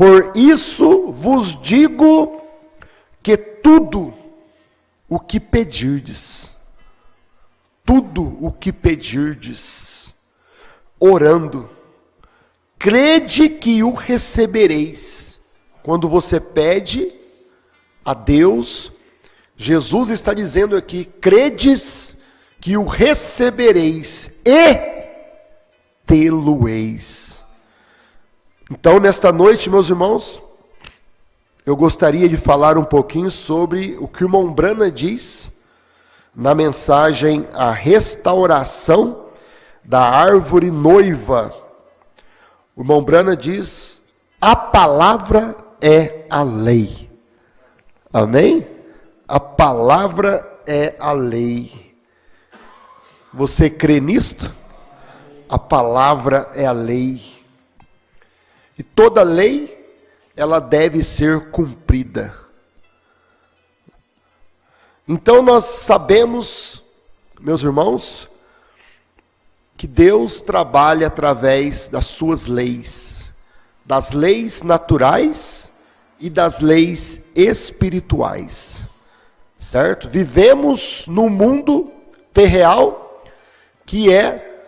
Por isso vos digo que tudo o que pedirdes, orando, crede que o recebereis. Quando você pede a Deus, Jesus está dizendo aqui, credes que o recebereis e tê-lo-eis. Então, nesta noite, meus irmãos, eu gostaria de falar um pouquinho sobre o que o irmão Brana diz na mensagem A Restauração da Árvore Noiva. O irmão Brana diz, a palavra é a lei. Amém? A palavra é a lei. Você crê nisto? A palavra é a lei. E toda lei, ela deve ser cumprida. Então nós sabemos, meus irmãos, que Deus trabalha através das suas leis, das leis naturais e das leis espirituais, certo? Vivemos num mundo terreal que é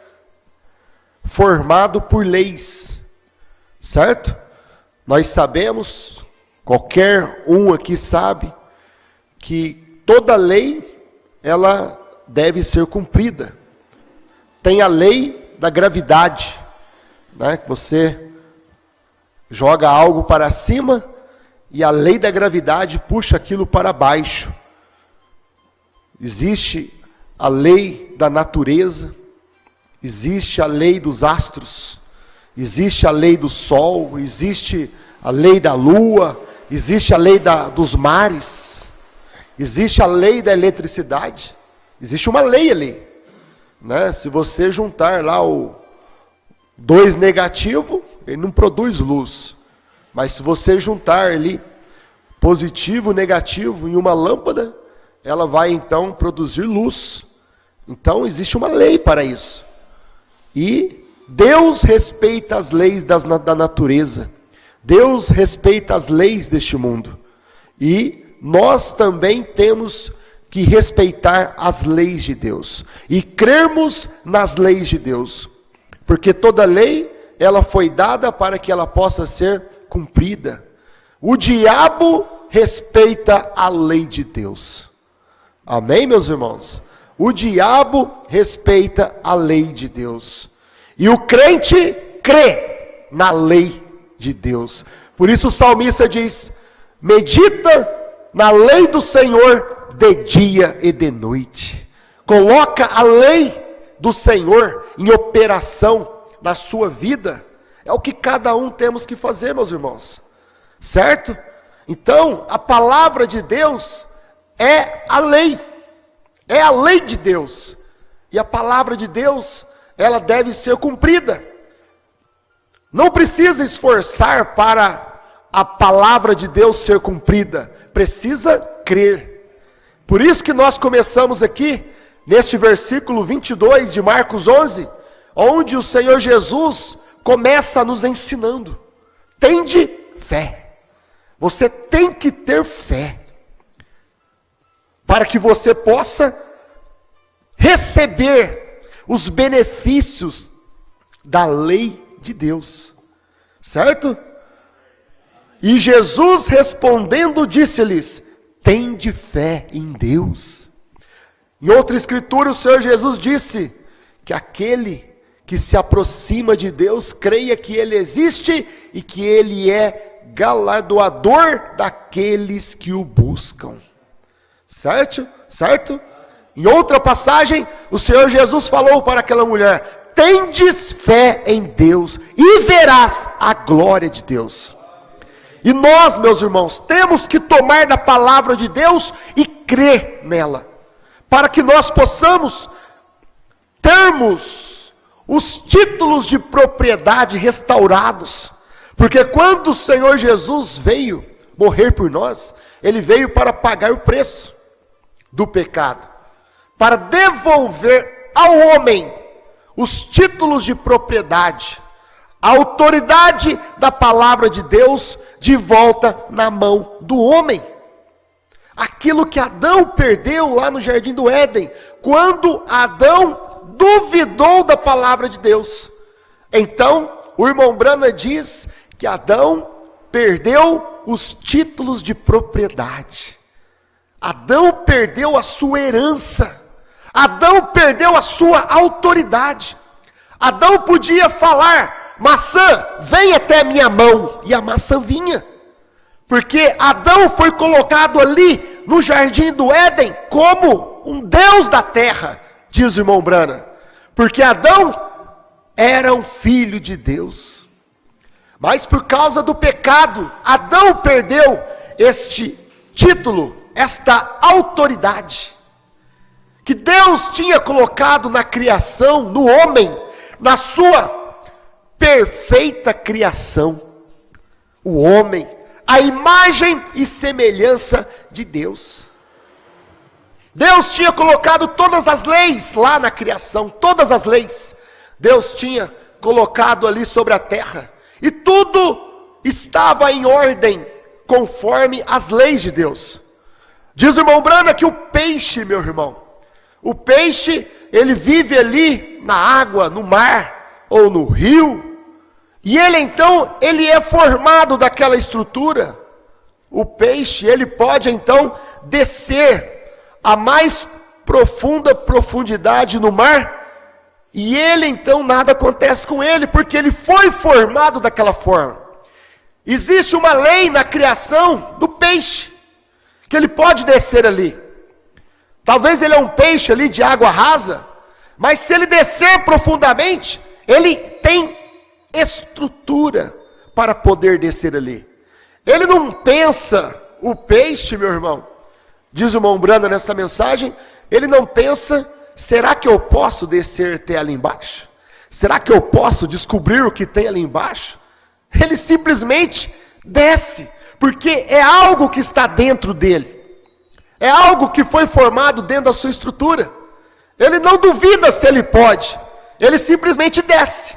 formado por leis, certo? Nós sabemos, qualquer um aqui sabe, que toda lei, ela deve ser cumprida. Tem a lei da gravidade, né? Que você joga algo para cima e a lei da gravidade puxa aquilo para baixo. Existe a lei da natureza, existe a lei dos astros, existe a lei do sol, existe a lei da lua, existe a lei dos mares, existe a lei da eletricidade, existe uma lei ali, né? Se você juntar lá o 2 negativo, ele não produz luz, mas se você juntar ali positivo e negativo em uma lâmpada, ela vai então produzir luz. Então existe uma lei para isso, e Deus respeita as leis da natureza. Deus respeita as leis deste mundo. E nós também temos que respeitar as leis de Deus. E crermos nas leis de Deus. Porque toda lei, ela foi dada para que ela possa ser cumprida. O diabo respeita a lei de Deus. Amém, meus irmãos? O diabo respeita a lei de Deus. E o crente crê na lei de Deus. Por isso o salmista diz, medita na lei do Senhor de dia e de noite. Coloca a lei do Senhor em operação na sua vida. É o que cada um temos que fazer, meus irmãos. Certo? Então, a palavra de Deus é a lei. É a lei de Deus. E a palavra de Deus, ela deve ser cumprida. Não precisa esforçar para a palavra de Deus ser cumprida. Precisa crer. Por isso que nós começamos aqui, neste versículo 22 de Marcos 11, onde o Senhor Jesus começa nos ensinando. Tende fé. Você tem que ter fé. Para que você possa receber os benefícios da lei de Deus, certo? E Jesus respondendo disse-lhes, tende fé em Deus. Em outra escritura o Senhor Jesus disse, que aquele que se aproxima de Deus, creia que Ele existe, e que Ele é galardoador daqueles que o buscam, certo? Certo? Em outra passagem, o Senhor Jesus falou para aquela mulher, tendes fé em Deus, e verás a glória de Deus. E nós, meus irmãos, temos que tomar da palavra de Deus e crer nela, para que nós possamos termos os títulos de propriedade restaurados. Porque quando o Senhor Jesus veio morrer por nós, Ele veio para pagar o preço do pecado, para devolver ao homem os títulos de propriedade, a autoridade da palavra de Deus de volta na mão do homem. Aquilo que Adão perdeu lá no Jardim do Éden, quando Adão duvidou da palavra de Deus. Então, o irmão Brana diz que Adão perdeu os títulos de propriedade. Adão perdeu a sua herança. Adão perdeu a sua autoridade. Adão podia falar: maçã, vem até a minha mão. E a maçã vinha. Porque Adão foi colocado ali no Jardim do Éden como um Deus da terra, diz o irmão Brana. Porque Adão era um filho de Deus. Mas por causa do pecado, Adão perdeu este título, esta autoridade, que Deus tinha colocado na criação, no homem, na sua perfeita criação. O homem, a imagem e semelhança de Deus. Deus tinha colocado todas as leis lá na criação, todas as leis. Deus tinha colocado ali sobre a terra. E tudo estava em ordem, conforme as leis de Deus. Diz o irmão Brana que o peixe, meu irmão, o peixe, ele vive ali na água, no mar, ou no rio. E ele então, ele é formado daquela estrutura. O peixe, ele pode então descer a mais profunda profundidade no mar, e ele então nada acontece com ele, porque ele foi formado daquela forma. Existe uma lei na criação do peixe, que ele pode descer ali. Talvez ele é um peixe ali de água rasa, mas se ele descer profundamente, ele tem estrutura para poder descer ali. Ele não pensa, o peixe, meu irmão, diz o irmão Brana nessa mensagem, ele não pensa: será que eu posso descer até ali embaixo? Será que eu posso descobrir o que tem ali embaixo? Ele simplesmente desce, porque é algo que está dentro dele. É algo que foi formado dentro da sua estrutura. Ele não duvida se ele pode, ele simplesmente desce.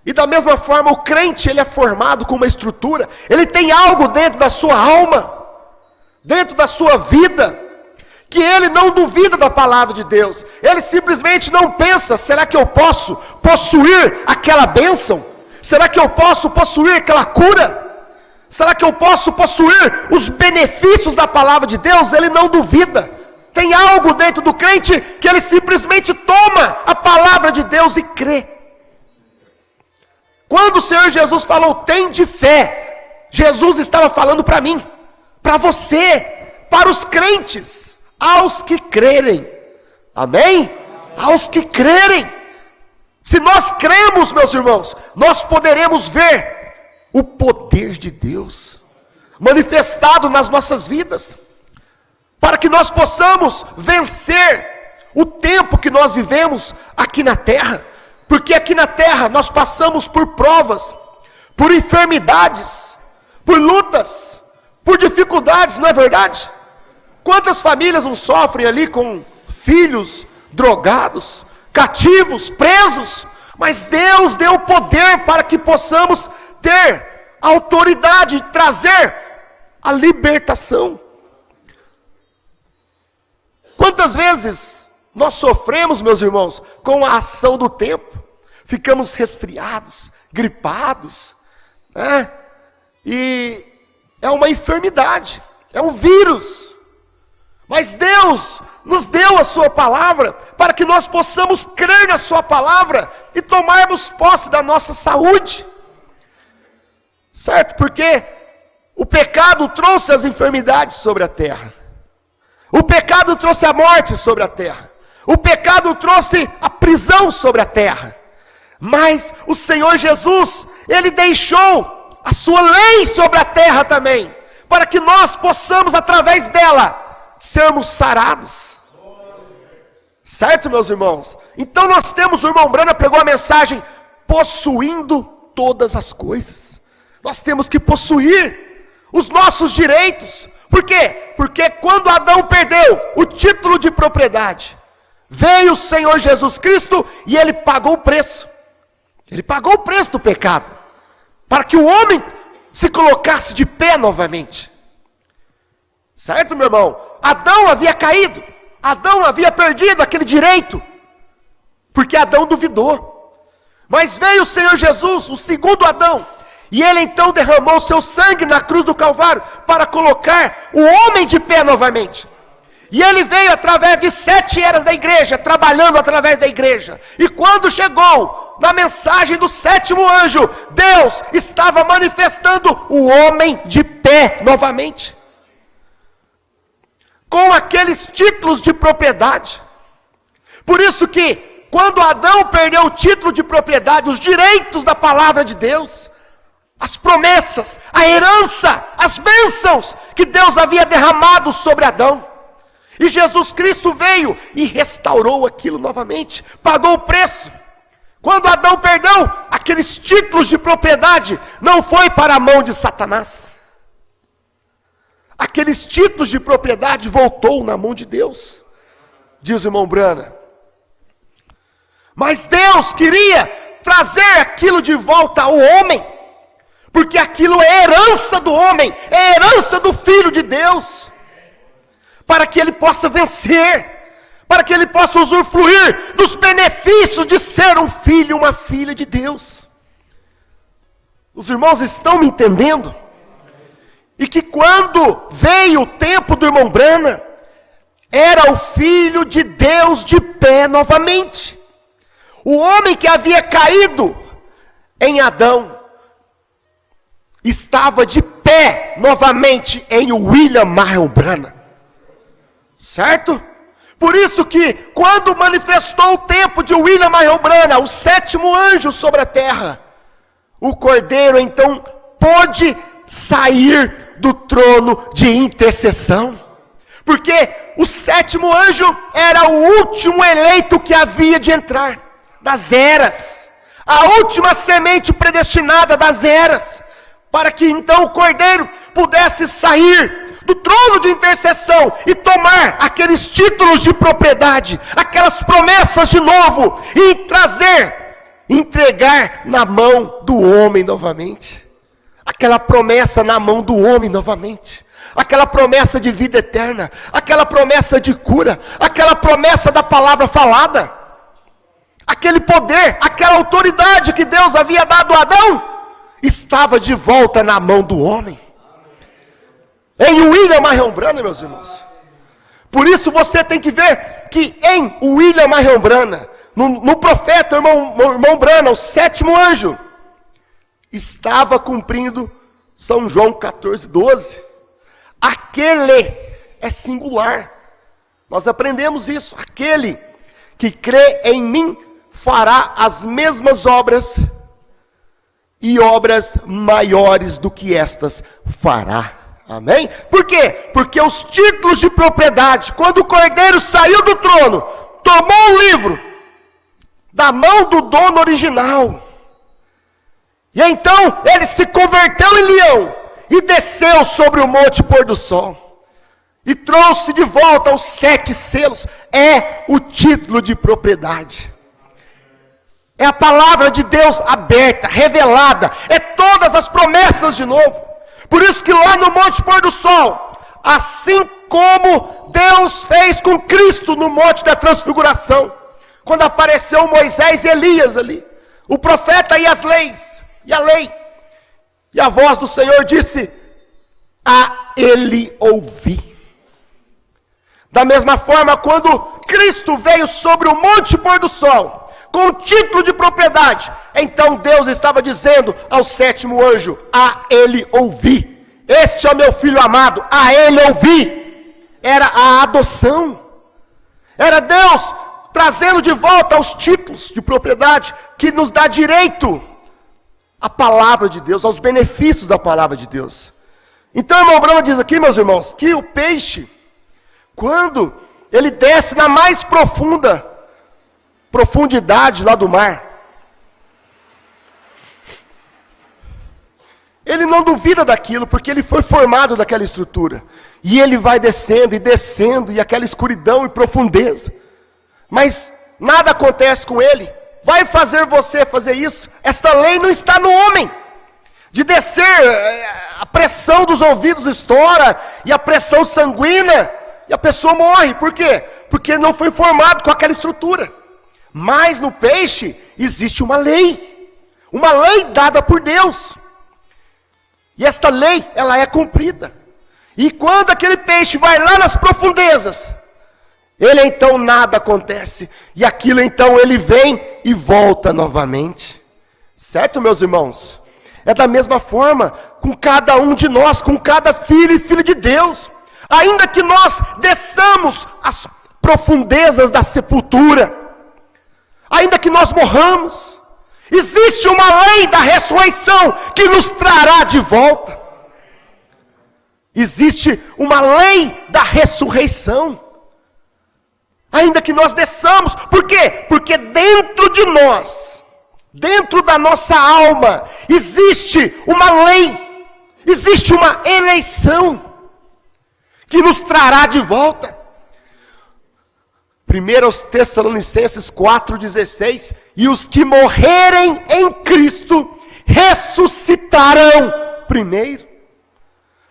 E da mesma forma, o crente, ele é formado com uma estrutura, ele tem algo dentro da sua alma, dentro da sua vida, que ele não duvida da palavra de Deus. Ele simplesmente não pensa: será que eu posso possuir aquela bênção? Será que eu posso possuir aquela cura? Será que eu posso possuir os benefícios da palavra de Deus? Ele não duvida. Tem algo dentro do crente que ele simplesmente toma a palavra de Deus e crê. Quando o Senhor Jesus falou: tende fé, Jesus estava falando para mim, para você, para os crentes, aos que crerem. Amém? Aos que crerem. Se nós cremos, meus irmãos, nós poderemos ver o poder de Deus manifestado nas nossas vidas, para que nós possamos vencer o tempo que nós vivemos aqui na terra. Porque aqui na terra nós passamos por provas, por enfermidades, por lutas, por dificuldades, não é verdade? Quantas famílias não sofrem ali com filhos drogados, cativos, presos? Mas Deus deu poder para que possamos ter a autoridade de trazer a libertação. Quantas vezes nós sofremos, meus irmãos, com a ação do tempo? Ficamos resfriados, gripados, né? E é uma enfermidade, é um vírus. Mas Deus nos deu a sua palavra para que nós possamos crer na sua palavra e tomarmos posse da nossa saúde. Certo? Porque o pecado trouxe as enfermidades sobre a terra. O pecado trouxe a morte sobre a terra. O pecado trouxe a prisão sobre a terra. Mas o Senhor Jesus, Ele deixou a sua lei sobre a terra também, para que nós possamos, através dela, sermos sarados. Certo, meus irmãos? Então nós temos, o irmão Brana pregou a mensagem, possuindo todas as coisas. Nós temos que possuir os nossos direitos. Por quê? Porque quando Adão perdeu o título de propriedade, veio o Senhor Jesus Cristo e Ele pagou o preço. Ele pagou o preço do pecado. para que o homem se colocasse de pé novamente. Certo, meu irmão? Adão havia caído, Adão havia perdido aquele direito, porque Adão duvidou. Mas veio o Senhor Jesus, o segundo Adão, e ele então derramou seu sangue na cruz do Calvário, para colocar o homem de pé novamente. E ele veio através de 7 eras da igreja, trabalhando através da igreja. E quando chegou na mensagem do 7º anjo, Deus estava manifestando o homem de pé novamente, com aqueles títulos de propriedade. Por isso que, quando Adão perdeu o título de propriedade, os direitos da palavra de Deus, as promessas, a herança, as bênçãos que Deus havia derramado sobre Adão, e Jesus Cristo veio e restaurou aquilo novamente, pagou o preço. Quando Adão perdeu aqueles títulos de propriedade, não foi para a mão de Satanás. Aqueles títulos de propriedade voltou na mão de Deus, diz o irmão Brana. Mas Deus queria trazer aquilo de volta ao homem, porque aquilo é herança do homem, é herança do Filho de Deus, para que ele possa vencer, para que ele possa usufruir dos benefícios de ser um filho, uma filha de Deus. Os irmãos estão me entendendo? E que quando veio o tempo do irmão Brana, era o Filho de Deus de pé novamente. O homem que havia caído em Adão, estava de pé novamente em William Marion Branham. Certo? Por isso que, quando manifestou o tempo de William Marion Branham, o 7º anjo sobre a terra, o Cordeiro então pôde sair do trono de intercessão. Porque o 7º anjo era o último eleito que havia de entrar das eras, a última semente predestinada das eras, para que então o Cordeiro pudesse sair do trono de intercessão e tomar aqueles títulos de propriedade, aquelas promessas de novo, e entregar na mão do homem novamente, aquela promessa na mão do homem novamente, aquela promessa de vida eterna, aquela promessa de cura, aquela promessa da palavra falada, aquele poder, aquela autoridade que Deus havia dado a Adão, estava de volta na mão do homem. Em William Marion Branham, meus irmãos. Por isso você tem que ver que em William Marion Branham, no profeta, irmão Branham, o 7º anjo, estava cumprindo São João 14:12. Aquele é singular. Nós aprendemos isso. Aquele que crê em mim fará as mesmas obras, e obras maiores do que estas fará. Amém? Por quê? Porque os títulos de propriedade, quando o Cordeiro saiu do trono, tomou o livro da mão do dono original, e então ele se converteu em leão, e desceu sobre o monte pôr do sol, e trouxe de volta os 7 selos, é o título de propriedade. É a palavra de Deus aberta, revelada, é todas as promessas de novo. Por isso que lá no Monte Pôr do Sol, assim como Deus fez com Cristo no Monte da Transfiguração, quando apareceu Moisés e Elias ali, o profeta e as leis, e a lei, e a voz do Senhor disse: a ele ouvi. Da mesma forma, quando Cristo veio sobre o Monte Pôr do Sol, com título de propriedade, então Deus estava dizendo ao 7º anjo: a ele ouvi, este é o meu filho amado, a ele ouvi. Era a adoção, era Deus trazendo de volta os títulos de propriedade, que nos dá direito à palavra de Deus, aos benefícios da palavra de Deus. Então, irmão Branham diz aqui, meus irmãos, que o peixe, quando ele desce na mais profundidade lá do mar, ele não duvida daquilo, porque ele foi formado daquela estrutura, e ele vai descendo e descendo, e aquela escuridão e profundeza, mas nada acontece com ele. Vai fazer você fazer isso? Esta lei não está no homem, de descer, a pressão dos ouvidos estoura, e a pressão sanguínea, e a pessoa morre. Por quê? Porque ele não foi formado com aquela estrutura. Mas no peixe existe uma lei dada por Deus. E esta lei, ela é cumprida. E quando aquele peixe vai lá nas profundezas, ele então nada acontece. E aquilo então ele vem e volta novamente. Certo, meus irmãos? É da mesma forma com cada um de nós, com cada filho e filha de Deus. Ainda que nós desçamos as profundezas da sepultura, ainda que nós morramos, existe uma lei da ressurreição que nos trará de volta. Existe uma lei da ressurreição. Ainda que nós desçamos, por quê? Porque dentro de nós, dentro da nossa alma, existe uma lei, existe uma eleição, que nos trará de volta. 1 Tessalonicenses 4,16, e os que morrerem em Cristo, ressuscitarão primeiro.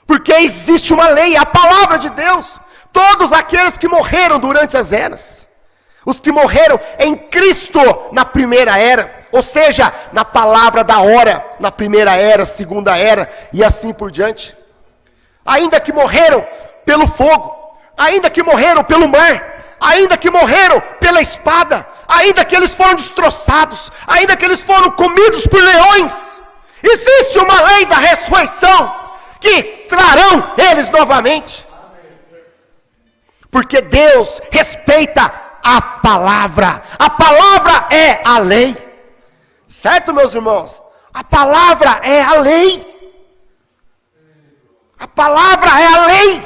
Porque existe uma lei, a palavra de Deus. Todos aqueles que morreram durante as eras, os que morreram em Cristo na primeira era, ou seja, na palavra da hora, na primeira era, segunda era, e assim por diante. Ainda que morreram pelo fogo, ainda que morreram pelo mar, ainda que morreram pela espada, ainda que eles foram destroçados, ainda que eles foram comidos por leões, existe uma lei da ressurreição, que trarão eles novamente. Porque Deus respeita a palavra é a lei. Certo, meus irmãos? A palavra é a lei. A palavra é a lei.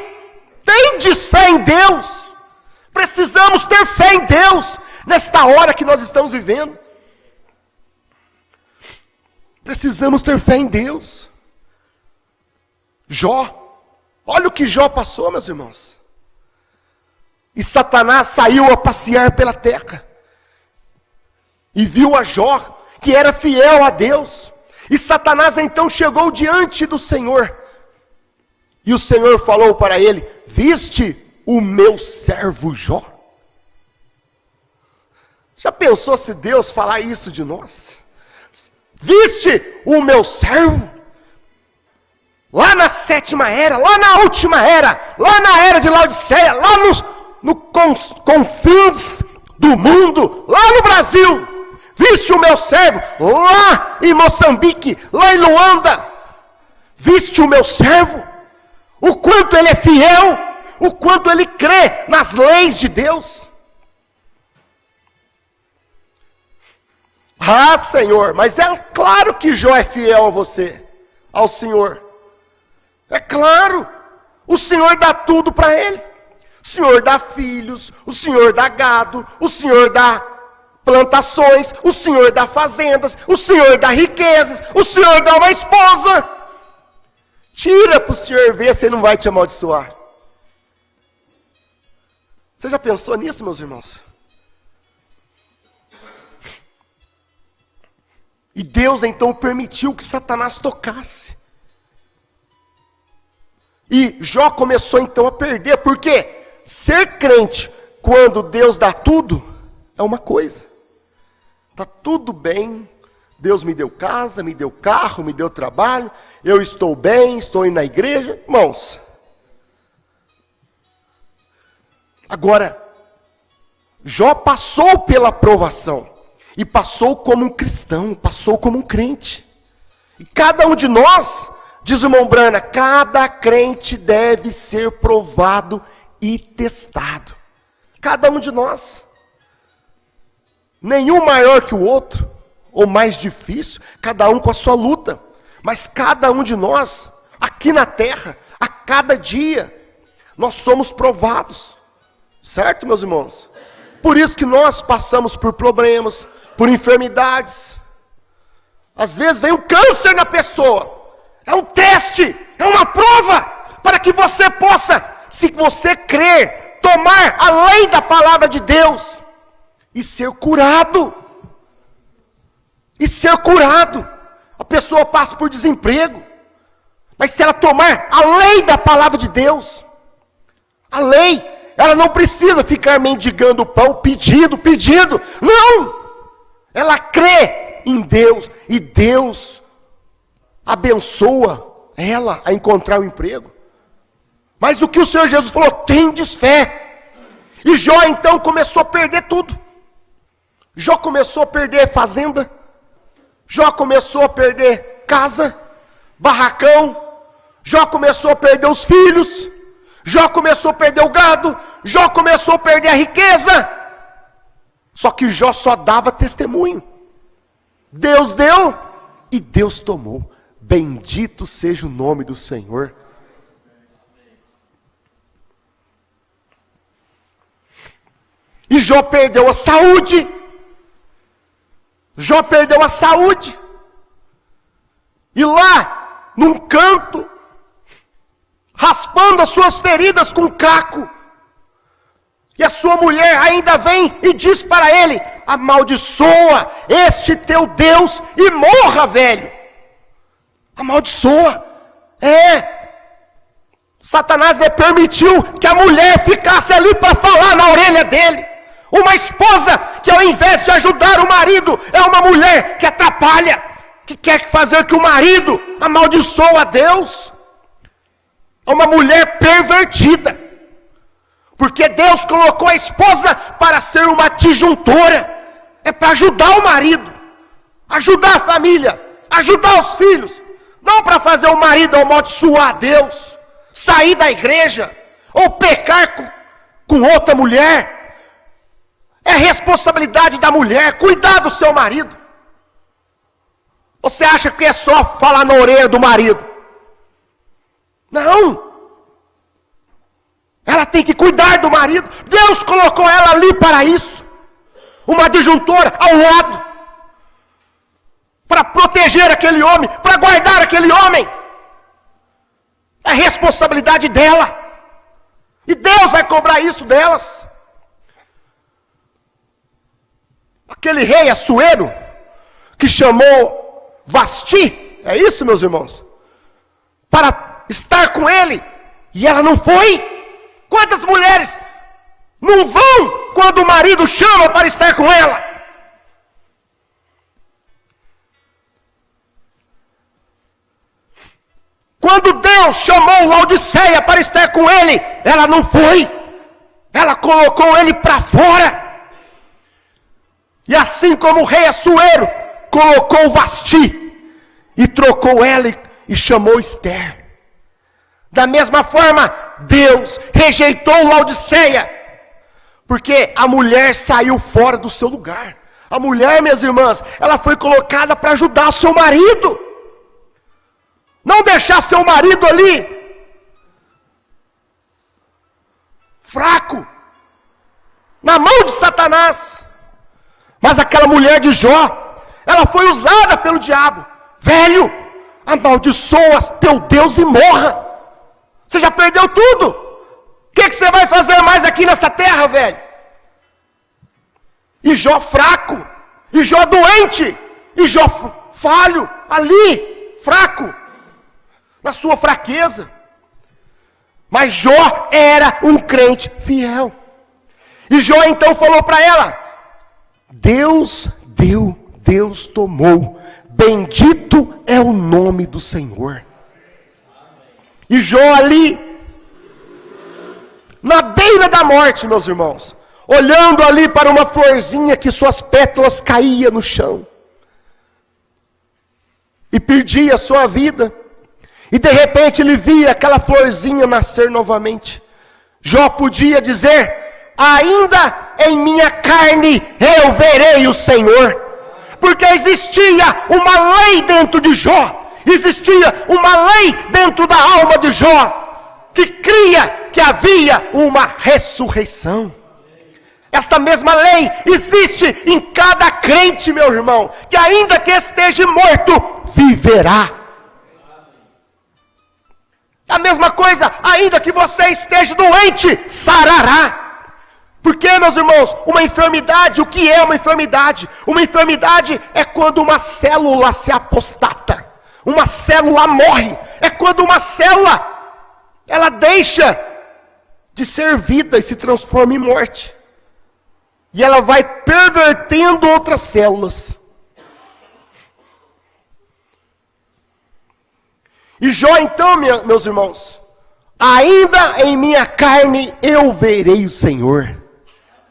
Tendes fé em Deus. Precisamos ter fé em Deus nesta hora que nós estamos vivendo. Precisamos ter fé em Deus. Jó, olha o que Jó passou, meus irmãos. E Satanás saiu a passear pela terra, e viu a Jó, que era fiel a Deus. E Satanás então chegou diante do Senhor, e o Senhor falou para ele: viste o meu servo Jó? Já pensou se Deus falar isso de nós? Viste o meu servo? Lá na sétima era, lá na última era, lá na era de Laodiceia, lá no confins do mundo, lá no Brasil, viste o meu servo, lá em Moçambique, lá em Luanda, viste o meu servo, o quanto ele é fiel, o quanto ele crê nas leis de Deus. Ah, Senhor, mas é claro que Jó é fiel a você, ao Senhor, é claro, o Senhor dá tudo para ele. O Senhor dá filhos, o Senhor dá gado, o Senhor dá plantações, o Senhor dá fazendas, o Senhor dá riquezas, o Senhor dá uma esposa. Tira para o Senhor ver se Ele não vai te amaldiçoar. Você já pensou nisso, meus irmãos? E Deus então permitiu que Satanás tocasse. E Jó começou então a perder, por quê? Ser crente, quando Deus dá tudo, é uma coisa. Está tudo bem, Deus me deu casa, me deu carro, me deu trabalho, eu estou bem, estou indo na igreja. Irmãos, agora, Jó passou pela provação, e passou como um cristão, passou como um crente. E cada um de nós, diz o irmão Brana, cada crente deve ser provado e testado. Cada um de nós. Nenhum maior que o outro, ou mais difícil, cada um com a sua luta. Mas cada um de nós, aqui na terra, a cada dia, nós somos provados. Certo, meus irmãos? Por isso que nós passamos por problemas, por enfermidades. Às vezes vem um câncer na pessoa. É um teste, é uma prova, para que você possa, se você crer, tomar a lei da palavra de Deus, e ser curado. E ser curado. A pessoa passa por desemprego. Mas se ela tomar a lei da palavra de Deus, a lei, ela não precisa ficar mendigando o pão, pedindo. Não! Ela crê em Deus e Deus abençoa ela a encontrar um emprego. Mas o que o Senhor Jesus falou, tendes fé. E Jó então começou a perder tudo. Jó começou a perder fazenda. Jó começou a perder casa, barracão. Jó começou a perder os filhos. Jó começou a perder o gado. Jó começou a perder a riqueza. Só que Jó só dava testemunho. Deus deu e Deus tomou. Bendito seja o nome do Senhor. E Jó perdeu a saúde. Jó perdeu a saúde. E lá, num canto, raspando as suas feridas com caco, e a sua mulher ainda vem e diz para ele: amaldiçoa este teu Deus e morra, velho. Amaldiçoa. Satanás permitiu que a mulher ficasse ali para falar na orelha dele. Uma esposa que ao invés de ajudar o marido, é uma mulher que atrapalha, que quer fazer que o marido amaldiçoe a Deus. É uma mulher pervertida. Porque Deus colocou a esposa para ser uma disjuntora. É para ajudar o marido, ajudar a família, ajudar os filhos. Não para fazer o marido amaldiçoar a Deus, sair da igreja, ou pecar com outra mulher. É responsabilidade da mulher cuidar do seu marido. Você acha que é só falar na orelha do marido? Não. Ela tem que cuidar do marido. Deus colocou ela ali para isso. Uma disjuntora ao lado. Para proteger aquele homem, para guardar aquele homem. É responsabilidade dela. E Deus vai cobrar isso delas. Aquele rei Assuero, que chamou Vasti, é isso, meus irmãos? Para estar com ele, e ela não foi. Quantas mulheres não vão quando o marido chama para estar com ela? Quando Deus chamou Laodiceia para estar com ele, ela não foi. Ela colocou ele para fora. E assim como o rei Assuero colocou Vasti e trocou ela e chamou Esther. Da mesma forma, Deus rejeitou Laodiceia, porque a mulher saiu fora do seu lugar. A mulher, minhas irmãs, ela foi colocada para ajudar o seu marido. Não deixar seu marido ali fraco, na mão de Satanás. Mas aquela mulher de Jó, ela foi usada pelo diabo. Velho, amaldiçoa teu Deus e morra. Você já perdeu tudo. O que você vai fazer mais aqui nessa terra, velho? E Jó fraco, e Jó doente, e Jó falho, ali, fraco, na sua fraqueza. Mas Jó era um crente fiel. E Jó então falou para ela: Deus deu, Deus tomou, bendito é o nome do Senhor. E Jó ali, na beira da morte, meus irmãos, olhando ali para uma florzinha que suas pétalas caíam no chão, e perdia a sua vida, e de repente ele via aquela florzinha nascer novamente. Jó podia dizer: ainda em minha carne eu verei o Senhor, porque existia uma lei dentro de Jó, existia uma lei dentro da alma de Jó, que cria que havia uma ressurreição. Esta mesma lei existe em cada crente, meu irmão, que ainda que esteja morto, viverá. A mesma coisa, ainda que você esteja doente, sarará. Porque, meus irmãos, uma enfermidade, o que é uma enfermidade? Uma enfermidade é quando uma célula se apostata. uma célula morre. É quando uma célula, ela deixa de ser vida e se transforma em morte. E ela vai pervertendo outras células. E Jó então, meus irmãos, ainda em minha carne eu verei o Senhor.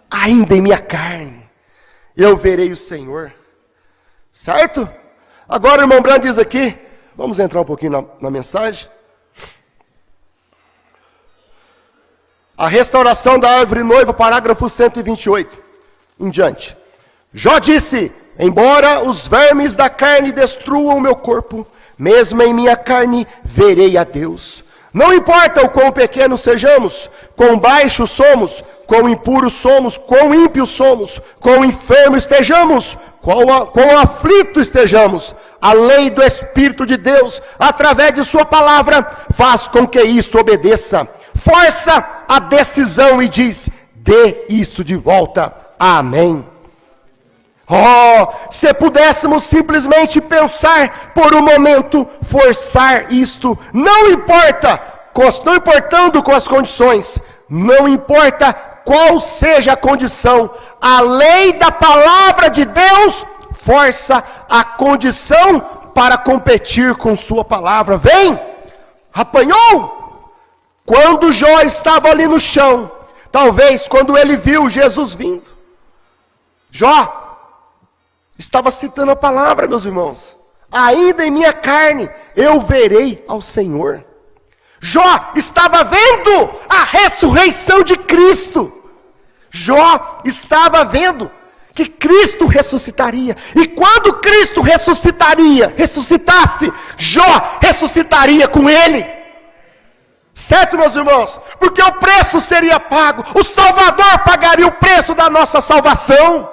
Ainda em minha carne eu verei o Senhor. Certo? Agora o irmão Branco diz aqui, vamos entrar um pouquinho na mensagem. A restauração da árvore noiva, parágrafo 128, em diante. Jó disse, embora os vermes da carne destruam o meu corpo, mesmo em minha carne verei a Deus. Não importa o quão pequenos sejamos, quão baixos somos, quão impuros somos, quão ímpios somos, quão enfermos estejamos, quão aflitos estejamos, a lei do Espírito de Deus, através de sua palavra, faz com que isto obedeça. Força a decisão e diz, dê isto de volta. Amém. Oh, se pudéssemos simplesmente pensar por um momento, forçar isto, não importando com as condições, não importa qual seja a condição, a lei da palavra de Deus força a condição para competir com sua palavra. Vem, apanhou. Quando Jó estava ali no chão, talvez quando ele viu Jesus vindo, Jó estava citando a palavra, meus irmãos. Ainda em minha carne eu verei ao Senhor. Jó estava vendo a ressurreição de Cristo. Jó estava vendo que Cristo ressuscitaria. E quando Cristo ressuscitasse, Jó ressuscitaria com ele. Certo, meus irmãos? Porque o preço seria pago. O Salvador pagaria o preço da nossa salvação.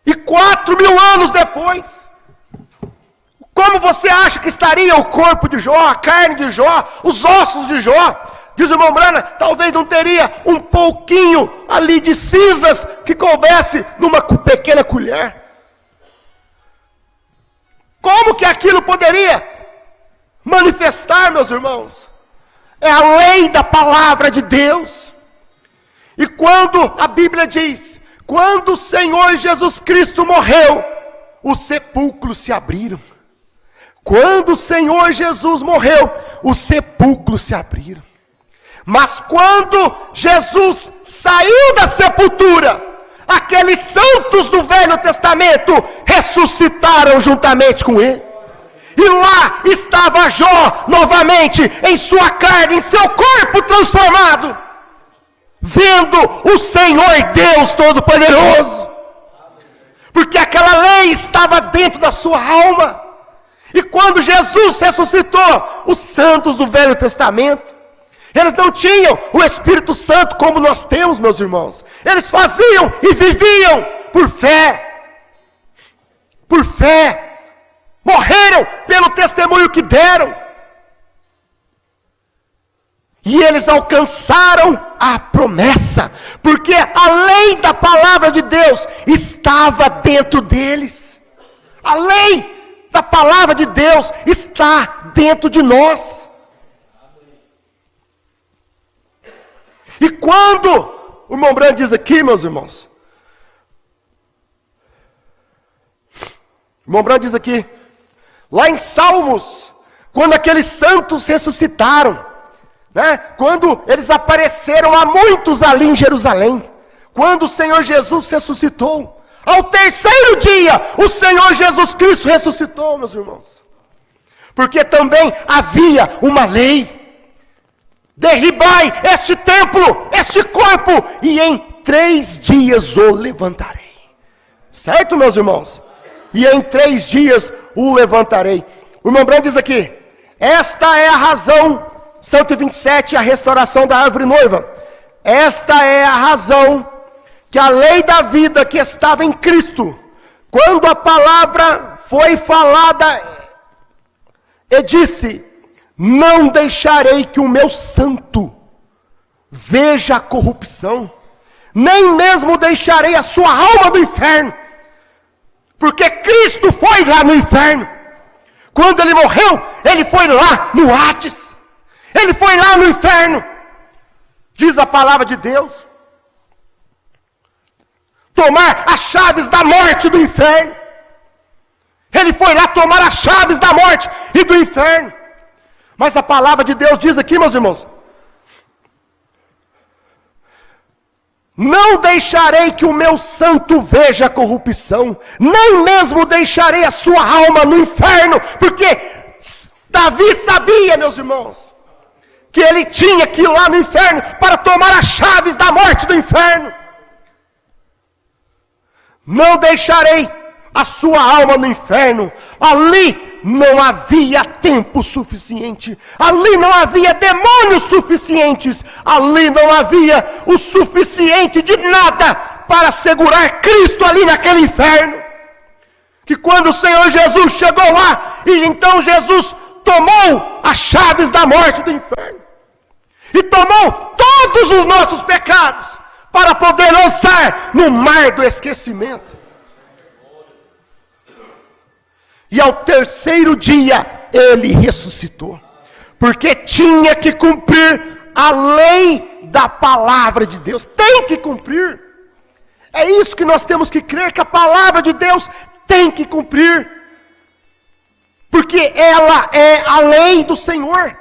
E 4.000 anos depois, como você acha que estaria o corpo de Jó, a carne de Jó, os ossos de Jó? Diz o irmão Brana, talvez não teria um pouquinho ali de cinzas que coubesse numa pequena colher. Como que aquilo poderia manifestar, meus irmãos? É a lei da palavra de Deus. E quando a Bíblia diz, quando o Senhor Jesus Cristo morreu, os sepulcros se abriram. Quando o Senhor Jesus morreu, os sepulcros se abriram. Mas quando Jesus saiu da sepultura, aqueles santos do Velho Testamento ressuscitaram juntamente com ele. E lá estava Jó novamente em sua carne, em seu corpo transformado, vendo o Senhor Deus Todo-Poderoso. Porque aquela lei estava dentro da sua alma. E quando Jesus ressuscitou, os santos do Velho Testamento, eles não tinham o Espírito Santo como nós temos, meus irmãos. Eles faziam e viviam por fé. Por fé. Morreram pelo testemunho que deram. E eles alcançaram a promessa, porque a lei da palavra de Deus estava dentro deles. A lei da palavra de Deus está dentro de nós. E quando o irmão Branco diz aqui, meus irmãos, o irmão Branco diz aqui, lá em Salmos, quando aqueles santos ressuscitaram, né? Quando eles apareceram a muitos ali em Jerusalém, quando o Senhor Jesus ressuscitou, ao terceiro dia, o Senhor Jesus Cristo ressuscitou, meus irmãos, porque também havia uma lei: derribai este templo, este corpo, e em 3 dias o levantarei. Certo, meus irmãos? E em 3 dias o levantarei. O irmão Branco diz aqui, esta é a razão, 127, a restauração da árvore noiva. Esta é a razão que a lei da vida que estava em Cristo, quando a palavra foi falada, e disse, não deixarei que o meu santo veja a corrupção, nem mesmo deixarei a sua alma do inferno. Porque Cristo foi lá no inferno. Quando ele morreu, ele foi lá no Hades. Ele foi lá no inferno. Diz a palavra de Deus. Tomar as chaves da morte e do inferno. Ele foi lá tomar as chaves da morte e do inferno. Mas a palavra de Deus diz aqui, meus irmãos: não deixarei que o meu santo veja a corrupção, nem mesmo deixarei a sua alma no inferno. Porque Davi sabia, meus irmãos, que ele tinha que ir lá no inferno para tomar as chaves da morte do inferno. Não deixarei a sua alma no inferno. Ali não havia tempo suficiente. Ali não havia demônios suficientes. Ali não havia o suficiente de nada para segurar Cristo ali naquele inferno. Que quando o Senhor Jesus chegou lá, e então Jesus tomou as chaves da morte do inferno, e tomou todos os nossos pecados, para poder lançar no mar do esquecimento. E ao terceiro dia, ele ressuscitou. Porque tinha que cumprir a lei da palavra de Deus. Tem que cumprir. É isso que nós temos que crer, que a palavra de Deus tem que cumprir. Porque ela é a lei do Senhor.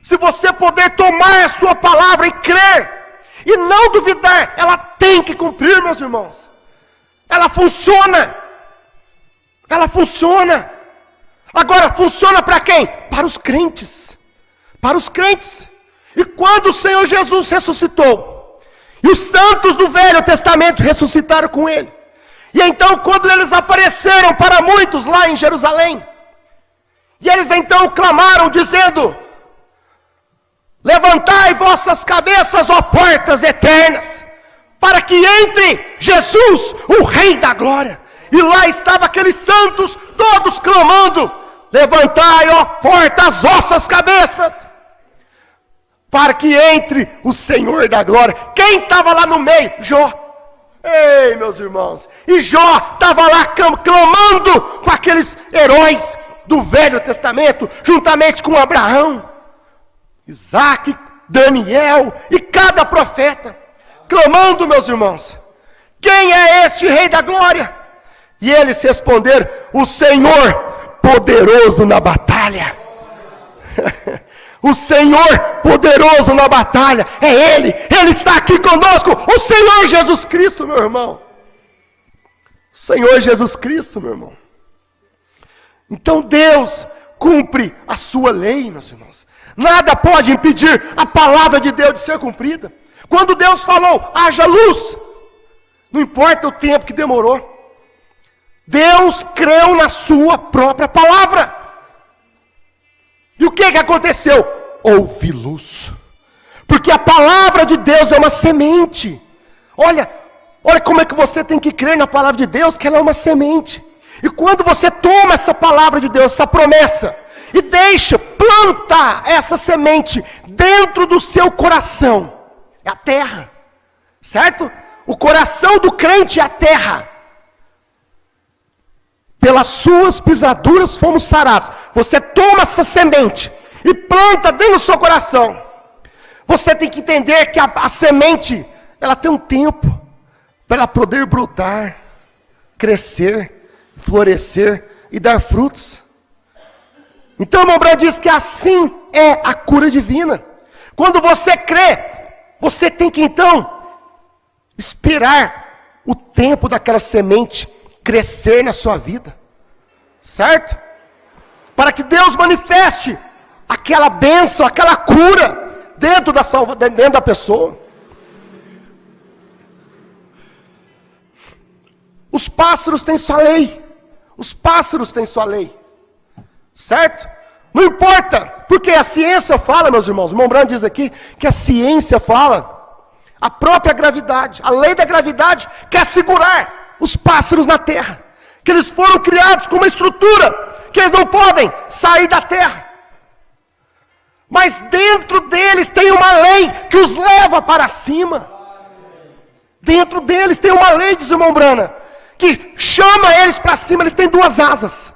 Se você puder tomar a sua palavra e crer, e não duvidar, ela tem que cumprir, meus irmãos. Ela funciona. Ela funciona. Agora, funciona para quem? Para os crentes. Para os crentes. E quando o Senhor Jesus ressuscitou, e os santos do Velho Testamento ressuscitaram com ele, e então quando eles apareceram para muitos lá em Jerusalém, e eles então clamaram dizendo: levantai vossas cabeças, ó portas eternas, para que entre Jesus, o Rei da Glória. E lá estavam aqueles santos, todos clamando: levantai, ó portas, as vossas cabeças, para que entre o Senhor da Glória. Quem estava lá no meio? Jó. Ei, meus irmãos. E Jó estava lá clamando com aqueles heróis do Velho Testamento, juntamente com Abraão, Isaac, Daniel e cada profeta, clamando, meus irmãos: quem é este Rei da Glória? E eles responderam: o Senhor poderoso na batalha. O Senhor poderoso na batalha, é Ele está aqui conosco, o Senhor Jesus Cristo, meu irmão. O Senhor Jesus Cristo, meu irmão. Então Deus cumpre a sua lei, meus irmãos. Nada pode impedir a palavra de Deus de ser cumprida. Quando Deus falou: haja luz, não importa o tempo que demorou, Deus creu na sua própria palavra. E o que aconteceu? Houve luz. Porque a palavra de Deus é uma semente. Olha como é que você tem que crer na palavra de Deus, que ela é uma semente. E quando você toma essa palavra de Deus, essa promessa, e deixa plantar essa semente dentro do seu coração, é a terra, certo? O coração do crente é a terra. Pelas suas pisaduras fomos sarados. Você toma essa semente e planta dentro do seu coração. Você tem que entender que a semente, ela tem um tempo para ela poder brotar, crescer, florescer e dar frutos. Então, irmão Branco diz que assim é a cura divina. Quando você crê, você tem que então esperar o tempo daquela semente crescer na sua vida, certo? Para que Deus manifeste aquela bênção, aquela cura dentro da pessoa. Os pássaros têm sua lei. Os pássaros têm sua lei, certo? Não importa, porque a ciência fala, meus irmãos, o irmão Branco diz aqui que a ciência fala, a própria gravidade, a lei da gravidade quer segurar os pássaros na terra, que eles foram criados com uma estrutura, que eles não podem sair da terra, mas dentro deles tem uma lei que os leva para cima. Dentro deles tem uma lei, diz o irmão Brana, que chama eles para cima, eles têm duas asas.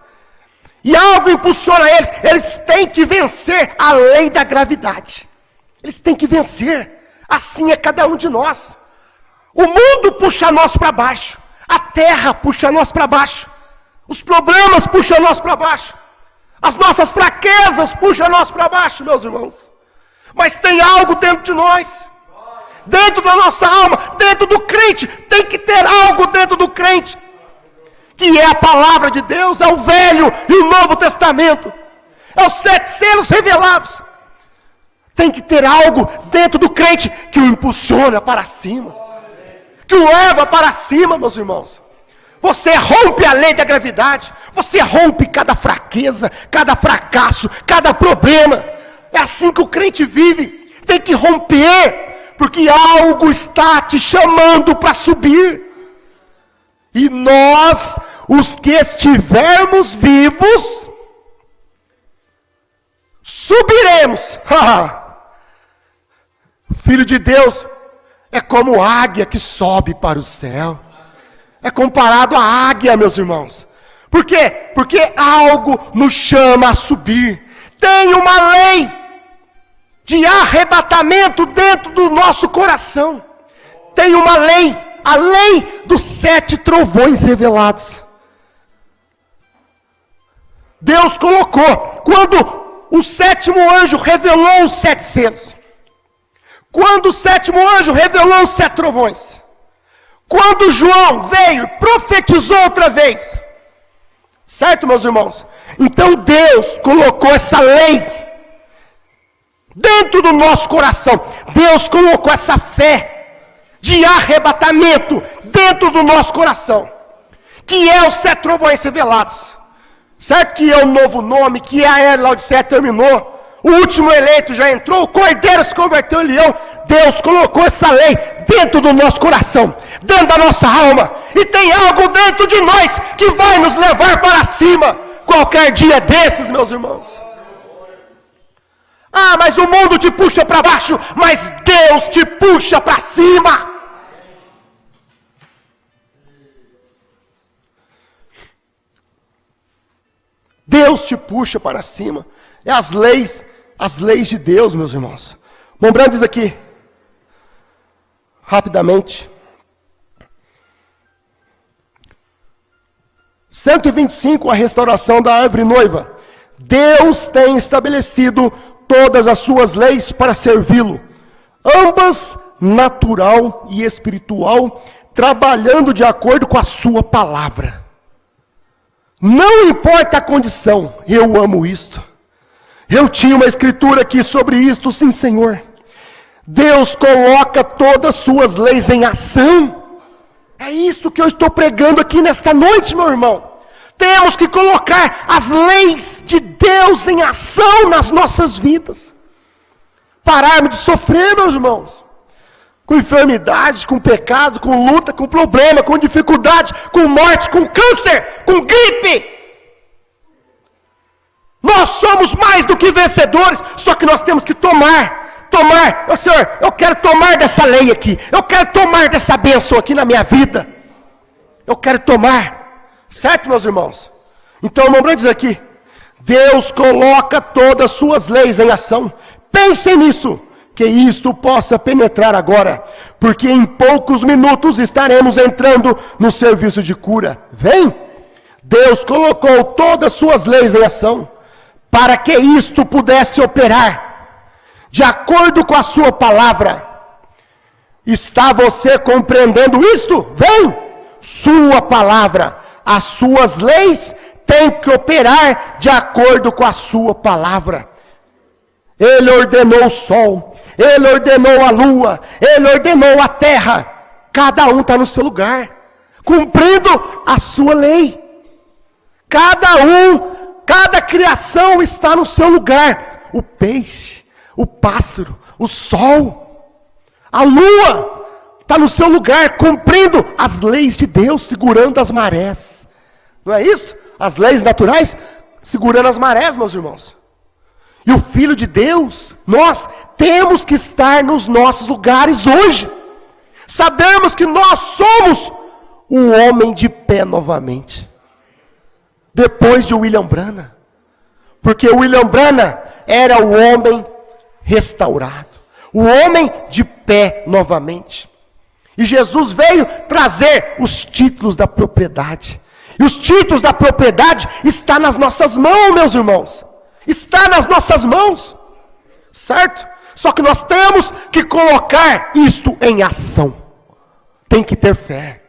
E algo impulsiona eles. Eles têm que vencer a lei da gravidade. Eles têm que vencer. Assim é cada um de nós. O mundo puxa nós para baixo. A terra puxa nós para baixo. Os problemas puxam nós para baixo. As nossas fraquezas puxam nós para baixo, meus irmãos. Mas tem algo dentro de nós. Dentro da nossa alma, dentro do crente. Tem que ter algo dentro do crente. Que é a palavra de Deus, é o Velho e o Novo Testamento. É os 7 selos revelados. Tem que ter algo dentro do crente que o impulsiona para cima. Que o leva para cima, meus irmãos. Você rompe a lei da gravidade. Você rompe cada fraqueza, cada fracasso, cada problema. É assim que o crente vive. Tem que romper, porque algo está te chamando para subir. E nós, os que estivermos vivos, subiremos. Filho de Deus é como águia que sobe para o céu. É comparado à águia, meus irmãos. Por quê? Porque algo nos chama a subir. Tem uma lei de arrebatamento dentro do nosso coração. Tem uma lei, a lei dos 7 trovões revelados. Deus colocou, quando o 7º anjo revelou os 7 selos. Quando o 7º anjo revelou os 7 trovões. Quando João veio, profetizou outra vez. Certo, meus irmãos? Então Deus colocou essa lei dentro do nosso coração. Deus colocou essa fé de arrebatamento dentro do nosso coração. Que é os 7 trovões revelados. Certo que é o novo nome, que a era Laodiceia terminou. O último eleito já entrou, o cordeiro se converteu em leão. Deus colocou essa lei dentro do nosso coração, dentro da nossa alma. E tem algo dentro de nós que vai nos levar para cima, qualquer dia desses, meus irmãos. Ah, mas o mundo te puxa para baixo, mas Deus te puxa para cima. Deus te puxa para cima. É as leis de Deus, meus irmãos. Lembrando diz aqui, rapidamente. 125, a restauração da árvore noiva. Deus tem estabelecido todas as suas leis para servi-lo. Ambas natural e espiritual, trabalhando de acordo com a sua palavra. Não importa a condição, eu amo isto. Eu tinha uma escritura aqui sobre isto, sim, Senhor. Deus coloca todas as suas leis em ação. É isso que eu estou pregando aqui nesta noite, meu irmão. Temos que colocar as leis de Deus em ação nas nossas vidas. Pararmos de sofrer, meus irmãos. Com enfermidade, com pecado, com luta, com problema, com dificuldade, com morte, com câncer, com gripe. Nós somos mais do que vencedores, só que nós temos que tomar, Senhor, eu quero tomar dessa lei aqui, eu quero tomar dessa bênção aqui na minha vida, eu quero tomar, certo, meus irmãos? Então, o irmão diz aqui, Deus coloca todas as suas leis em ação. Pensem nisso, que isto possa penetrar agora, porque em poucos minutos estaremos entrando no serviço de cura. Vem! Deus colocou todas as suas leis em ação, para que isto pudesse operar, de acordo com a sua palavra. Está você compreendendo isto? Vem! Sua palavra, as suas leis têm que operar de acordo com a sua palavra. Ele ordenou o sol, Ele ordenou a lua, Ele ordenou a terra. Cada um está no seu lugar, cumprindo a sua lei. Cada criação está no seu lugar. O peixe, o pássaro, o sol, a lua está no seu lugar, cumprindo as leis de Deus, segurando as marés. Não é isso? As leis naturais, segurando as marés, meus irmãos. E o Filho de Deus, nós temos que estar nos nossos lugares hoje. Sabemos que nós somos o homem de pé novamente. Depois de William Branham. Porque William Branham era o homem restaurado. O homem de pé novamente. E Jesus veio trazer os títulos da propriedade. E os títulos da propriedade estão nas nossas mãos, meus irmãos. Está nas nossas mãos. Certo? Só que nós temos que colocar isto em ação. Tem que ter fé.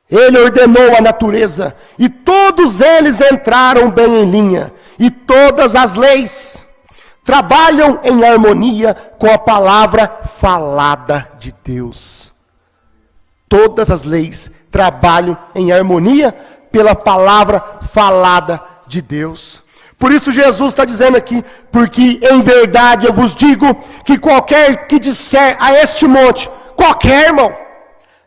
Ele ordenou a natureza, e todos eles entraram bem em linha, e todas as leis trabalham em harmonia com a palavra falada de Deus. Todas as leis trabalham em harmonia pela palavra falada de Deus. Por isso Jesus está dizendo aqui, porque em verdade eu vos digo, que qualquer que disser a este monte, qualquer irmão,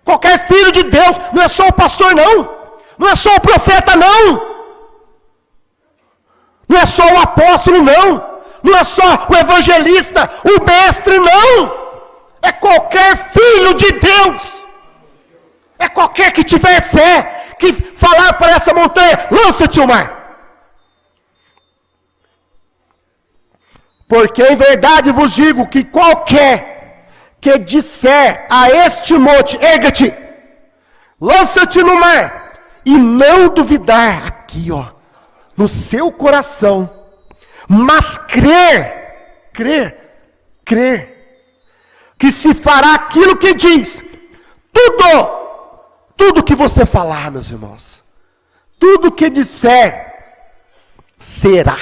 qualquer filho de Deus, não é só o pastor não, não é só o profeta não, não é só o apóstolo não, não é só o evangelista, o mestre não, é qualquer filho de Deus, é qualquer que tiver fé, que falar para essa montanha, lança-te ao mar. Porque em verdade vos digo que qualquer que disser a este monte, erga-te, lança-te no mar, e não duvidar, aqui ó, no seu coração, mas crer, que se fará aquilo que diz, tudo que você falar, meus irmãos, tudo que disser, será,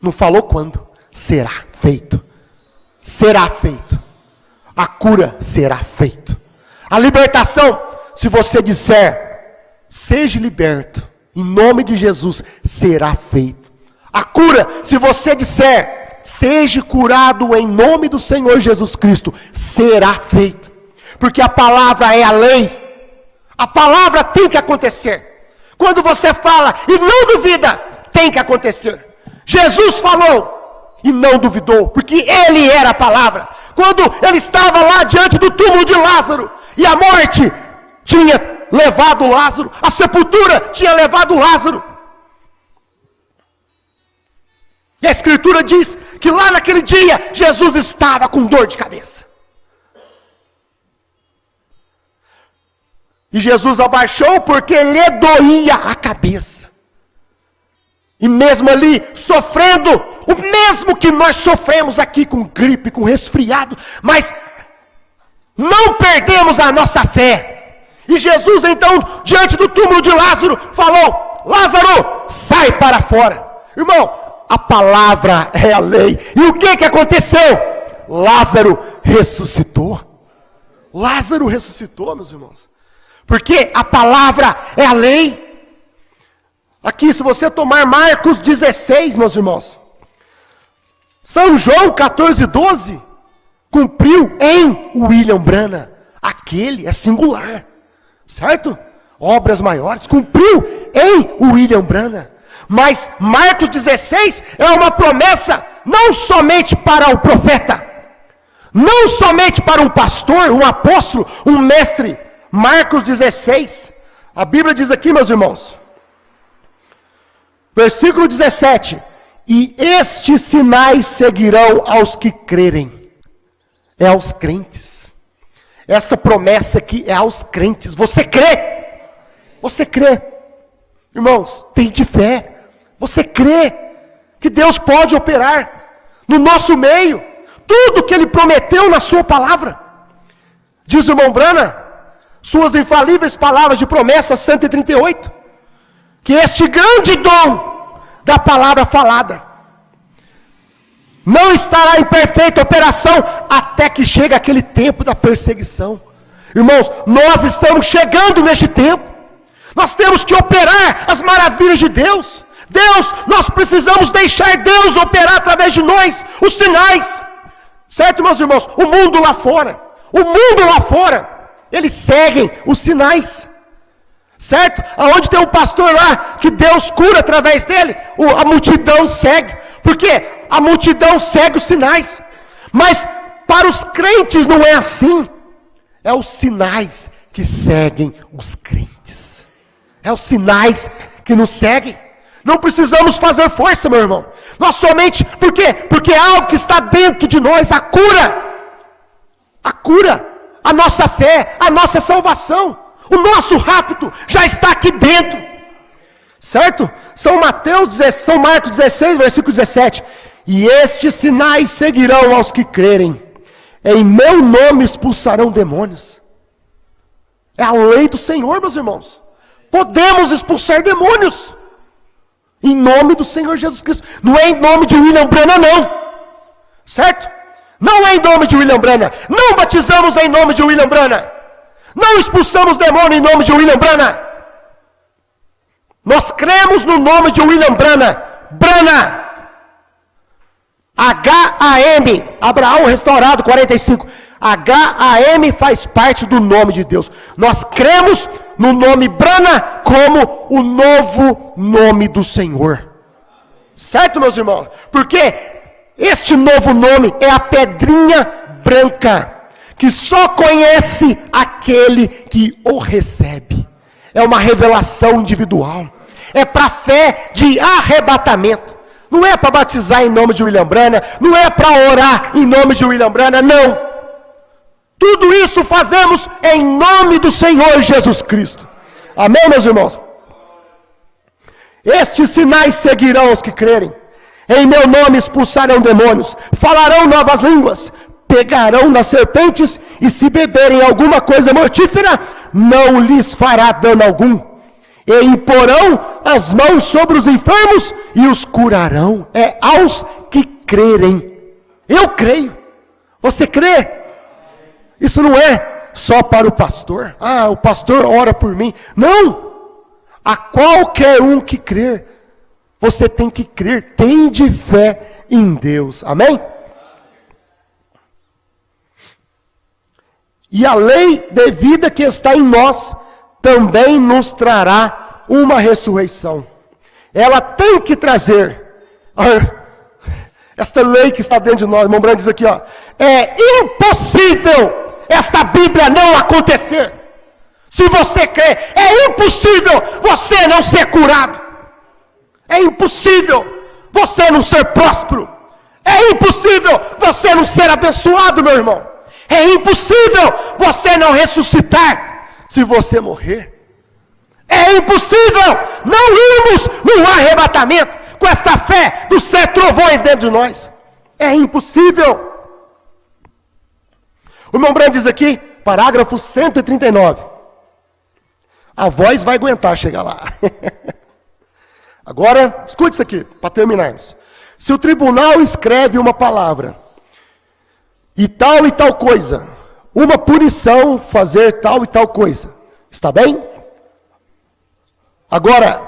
não falou quando, será feito, a cura será feita, a libertação, se você disser, seja liberto, em nome de Jesus, será feito, a cura, se você disser, seja curado em nome do Senhor Jesus Cristo, será feito, porque a palavra é a lei, a palavra tem que acontecer, quando você fala e não duvida, tem que acontecer, Jesus falou, e não duvidou, porque ele era a palavra, quando ele estava lá diante do túmulo de Lázaro, e a morte tinha levado Lázaro, a sepultura tinha levado Lázaro, e a escritura diz, que lá naquele dia, Jesus estava com dor de cabeça, e Jesus abaixou, porque lhe doía a cabeça, e mesmo ali, sofrendo, o mesmo que nós sofremos aqui com gripe, com resfriado, mas não perdemos a nossa fé. E Jesus então, diante do túmulo de Lázaro, falou, Lázaro, sai para fora. Irmão, a palavra é a lei. E o que aconteceu? Lázaro ressuscitou. Lázaro ressuscitou, meus irmãos. Porque a palavra é a lei. Aqui, se você tomar Marcos 16, meus irmãos, São João 14:12, cumpriu em William Branham, aquele é singular, certo? Obras maiores, cumpriu em William Branham, mas Marcos 16 é uma promessa, não somente para o profeta, não somente para um pastor, um apóstolo, um mestre. Marcos 16, a Bíblia diz aqui, meus irmãos, versículo 17, e estes sinais seguirão aos que crerem. É aos crentes. Essa promessa aqui é aos crentes. Você crê? Você crê? Irmãos, tem de fé. Você crê que Deus pode operar no nosso meio tudo que Ele prometeu na sua palavra? Diz o irmão Branham, suas infalíveis palavras de promessa 138, que este grande dom da palavra falada não estará em perfeita operação até que chegue aquele tempo da perseguição. Irmãos, nós estamos chegando neste tempo. Nós temos que operar as maravilhas de Deus. Deus, nós precisamos deixar Deus operar através de nós os sinais. Certo, meus irmãos? O mundo lá fora, eles seguem os sinais. Certo? Aonde tem um pastor lá, que Deus cura através dele, a multidão segue. Por quê? A multidão segue os sinais. Mas para os crentes não é assim. É os sinais que seguem os crentes. É os sinais que nos seguem. Não precisamos fazer força, meu irmão. Nós somente, por quê? Porque é algo que está dentro de nós, a cura, a nossa fé, a nossa salvação. O nosso rapto já está aqui dentro. Certo? São Marcos 16, versículo 17. E estes sinais seguirão aos que crerem. Em meu nome expulsarão demônios. É a lei do Senhor, meus irmãos. Podemos expulsar demônios. Em nome do Senhor Jesus Cristo. Não é em nome de William Branham, não. Certo? Não é em nome de William Branham. Não batizamos em nome de William Branham. Não expulsamos demônio em nome de William Branham. Nós cremos no nome de William Branham. Branham. H-A-M. Abraão restaurado, 45. H-A-M faz parte do nome de Deus. Nós cremos no nome Branham como o novo nome do Senhor. Certo, meus irmãos? Porque este novo nome é a pedrinha branca, que só conhece aquele que o recebe. É uma revelação individual. É para fé de arrebatamento. Não é para batizar em nome de William Branham. Não é para orar em nome de William Branham. Não. Tudo isso fazemos em nome do Senhor Jesus Cristo. Amém, meus irmãos? Estes sinais seguirão os que crerem. Em meu nome expulsarão demônios. Falarão novas línguas. Pegarão nas serpentes. E se beberem alguma coisa mortífera, não lhes fará dano algum. E imporão as mãos sobre os enfermos e os curarão. É aos que crerem. Eu creio. Você crê? Isso não é só para o pastor. Ah, o pastor ora por mim. Não. A qualquer um que crer. Você tem que crer. Tem de fé em Deus. Amém? E a lei de vida que está em nós também nos trará uma ressurreição. Ela tem que trazer. Esta lei que está dentro de nós, irmão Branham diz aqui, ó, é impossível esta Bíblia não acontecer. Se você crê, é impossível você não ser curado. É impossível você não ser próspero. É impossível você não ser abençoado, meu irmão. É impossível você não ressuscitar se você morrer. É impossível não irmos no arrebatamento com esta fé dos 7 trovões dentro de nós. É impossível. O irmão Branham diz aqui, parágrafo 139. A voz vai aguentar chegar lá. Agora, escute isso aqui, para terminarmos. Se o tribunal escreve uma palavra, e tal coisa, uma punição fazer tal e tal coisa, está bem? Agora,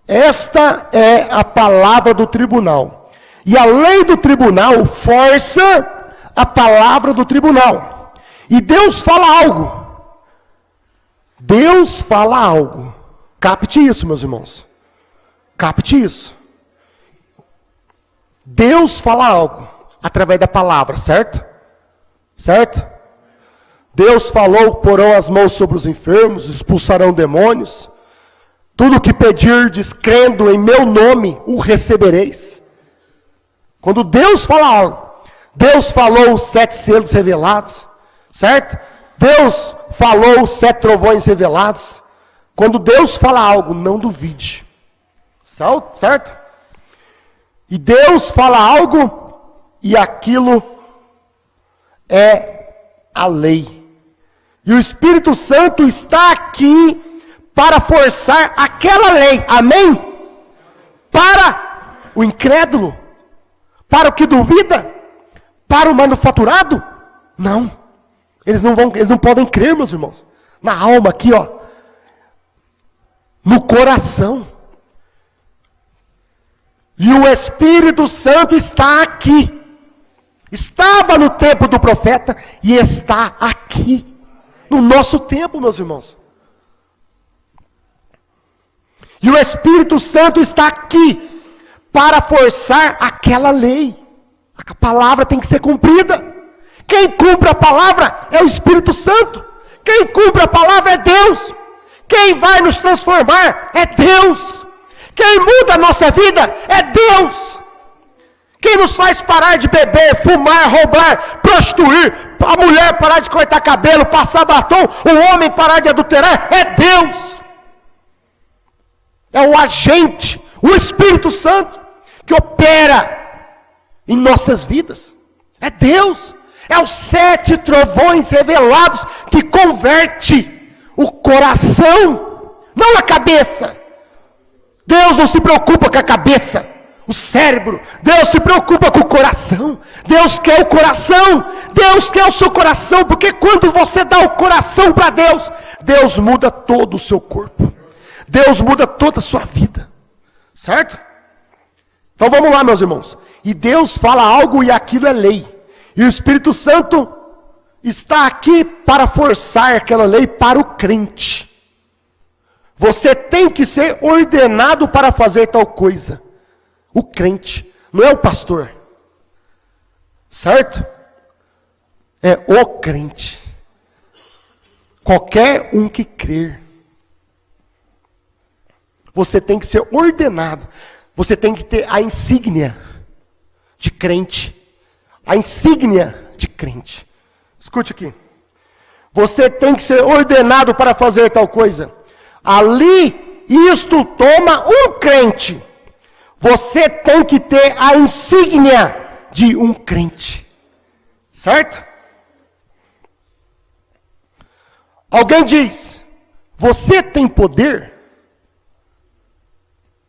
esta é a palavra do tribunal. E a lei do tribunal força a palavra do tribunal. E Deus fala algo. Deus fala algo. Capte isso, meus irmãos. Capte isso. Deus fala algo através da palavra, certo? Certo? Deus falou, porão as mãos sobre os enfermos, expulsarão demônios. Tudo o que pedirdes, crendo em meu nome, o recebereis. Quando Deus fala algo, Deus falou os 7 selos revelados, certo? Deus falou os 7 trovões revelados. Quando Deus fala algo, não duvide. Certo? E Deus fala algo, e aquilo é a lei. E o Espírito Santo está aqui para forçar aquela lei, amém? Para o incrédulo, para o que duvida, para o manufaturado, não. Eles não podem crer, meus irmãos. Na alma aqui, ó, no coração. E o Espírito Santo está aqui. Estava no tempo do profeta e está aqui no nosso tempo, meus irmãos. E o Espírito Santo está aqui para forçar aquela lei. A palavra tem que ser cumprida. Quem cumpre a palavra é o Espírito Santo. Quem cumpre a palavra é Deus. Quem vai nos transformar é Deus. Quem muda a nossa vida é Deus. Quem nos faz parar de beber, fumar, roubar, prostituir, a mulher parar de cortar cabelo, passar batom, o homem parar de adulterar, é Deus. É o agente, o Espírito Santo, que opera em nossas vidas. É Deus. É os 7 trovões revelados que converte o coração, não a cabeça. Deus não se preocupa com a cabeça, o cérebro. Deus se preocupa com o coração. Deus quer o coração. Deus quer o seu coração, porque quando você dá o coração para Deus, Deus muda todo o seu corpo. Deus muda toda a sua vida. Certo? Então vamos lá, meus irmãos. E Deus fala algo e aquilo é lei. E o Espírito Santo está aqui para forçar aquela lei para o crente. Você tem que ser ordenado para fazer tal coisa. O crente, não é o pastor. Certo? É o crente. Qualquer um que crer. Você tem que ser ordenado. Você tem que ter a insígnia de crente. A insígnia de crente. Escute aqui. Você tem que ser ordenado para fazer tal coisa. Ali, isto toma um crente. Você tem que ter a insígnia de um crente. Certo? Alguém diz, você tem poder?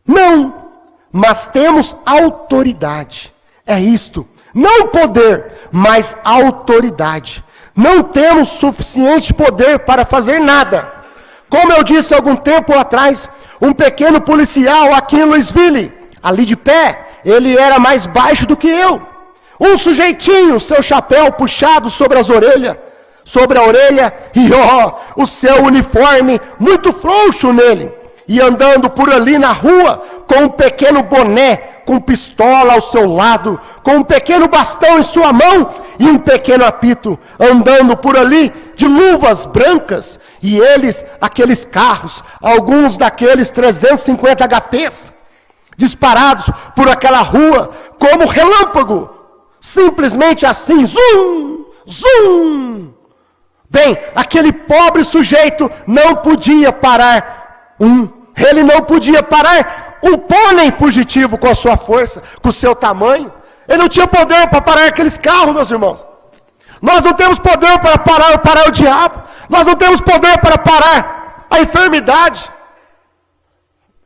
Não, mas temos autoridade. É isto. Não poder, mas autoridade. Não temos suficiente poder para fazer nada. Como eu disse algum tempo atrás, um pequeno policial aqui em Louisville, ali de pé, ele era mais baixo do que eu. Um sujeitinho, seu chapéu puxado sobre a orelha, e o seu uniforme muito frouxo nele. E andando por ali na rua, com um pequeno boné, com pistola ao seu lado, com um pequeno bastão em sua mão e um pequeno apito, andando por ali de luvas brancas, e eles, aqueles carros, alguns daqueles 350 HPs, disparados por aquela rua, como relâmpago, simplesmente assim, zum, zum. Bem, aquele pobre sujeito não podia parar ele não podia parar um pônei fugitivo com a sua força, com o seu tamanho. Ele não tinha poder para parar aqueles carros, meus irmãos. Nós não temos poder para parar o diabo. Nós não temos poder para parar a enfermidade.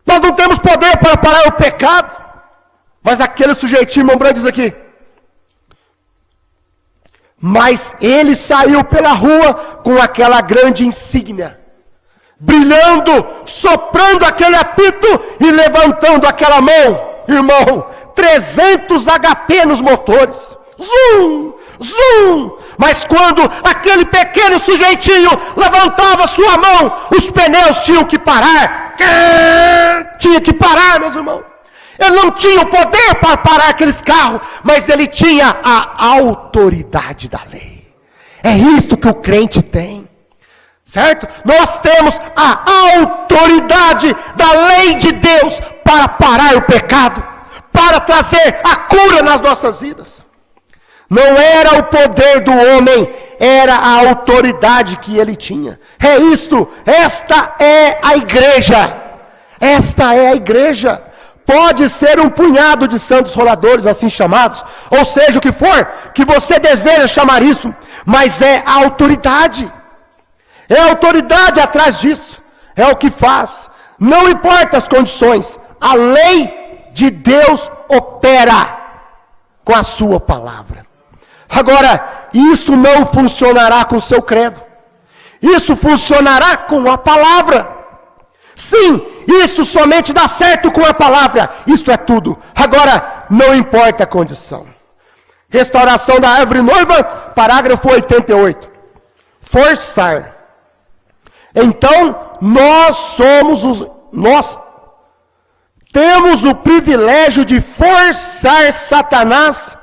Nós não temos poder para parar o pecado. Mas aquele sujeitinho, irmão Branco, diz aqui. Mas ele saiu pela rua com aquela grande insígnia, brilhando, soprando aquele apito e levantando aquela mão. Irmão, 300 HP nos motores. Zum, zum. Mas quando aquele pequeno sujeitinho levantava sua mão, os pneus tinham que parar. Tinha que parar, meus irmãos. Ele não tinha o poder para parar aqueles carros, mas ele tinha a autoridade da lei. É isto que o crente tem. Certo? Nós temos a autoridade da lei de Deus para parar o pecado, para trazer a cura nas nossas vidas. Não era o poder do homem, era a autoridade que ele tinha. É isto, esta é a igreja. Esta é a igreja. Pode ser um punhado de santos roladores, assim chamados, ou seja, o que for, que você deseja chamar isso, mas é a autoridade. É a autoridade atrás disso. É o que faz. Não importa as condições. A lei de Deus opera com a sua palavra. Agora, isso não funcionará com o seu credo. Isso funcionará com a palavra. Sim, isso somente dá certo com a palavra. Isto é tudo. Agora, não importa a condição. Restauração da árvore noiva, parágrafo 88. Forçar. Então, nós temos o privilégio de forçar Satanás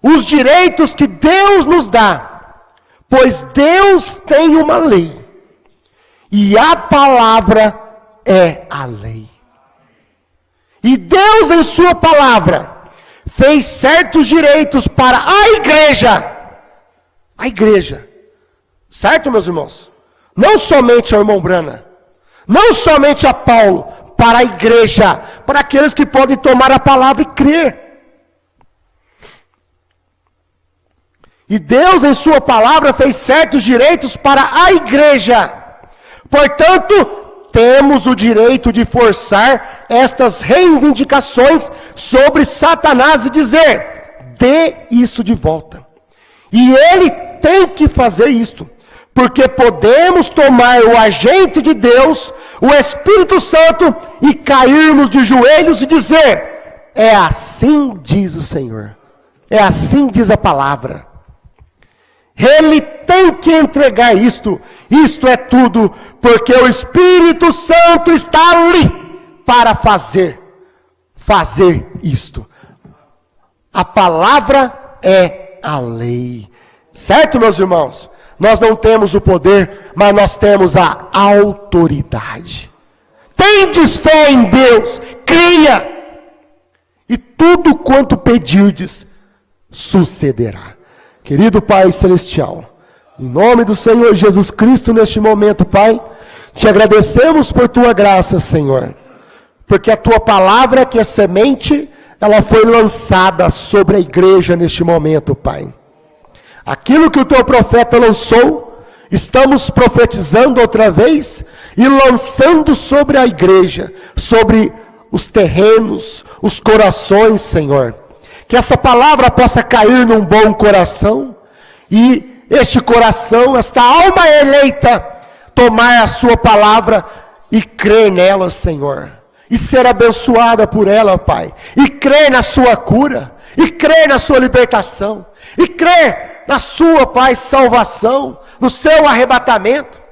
os direitos que Deus nos dá, Pois Deus tem uma lei, e a palavra é a lei. E Deus, em sua palavra, fez certos direitos para a igreja. A igreja. Certo, meus irmãos? Não somente ao irmão Brana, não somente a Paulo, para a igreja, para aqueles que podem tomar a palavra e crer. E Deus, em sua palavra, fez certos direitos para a igreja. Portanto, temos o direito de forçar estas reivindicações sobre Satanás e dizer: dê isso de volta. E ele tem que fazer isto, porque podemos tomar o agente de Deus, o Espírito Santo, e cairmos de joelhos e dizer: é assim diz o Senhor, é assim diz a palavra. Ele tem que entregar isto é tudo, porque o Espírito Santo está ali para fazer isto. A palavra é a lei. Certo, meus irmãos? Nós não temos o poder, mas nós temos a autoridade. Tendes fé em Deus, creia, e tudo quanto pedirdes sucederá. Querido Pai Celestial, em nome do Senhor Jesus Cristo, neste momento, Pai, te agradecemos por tua graça, Senhor, porque a tua palavra, que é semente, ela foi lançada sobre a igreja neste momento, Pai. Aquilo que o teu profeta lançou, estamos profetizando outra vez e lançando sobre a igreja, sobre os terrenos, os corações, Senhor. Que essa palavra possa cair num bom coração e este coração, esta alma eleita, tomar a sua palavra e crer nela, Senhor. E ser abençoada por ela, Pai. E crer na sua cura. E crer na sua libertação. E crer na sua, Pai, salvação. No seu arrebatamento.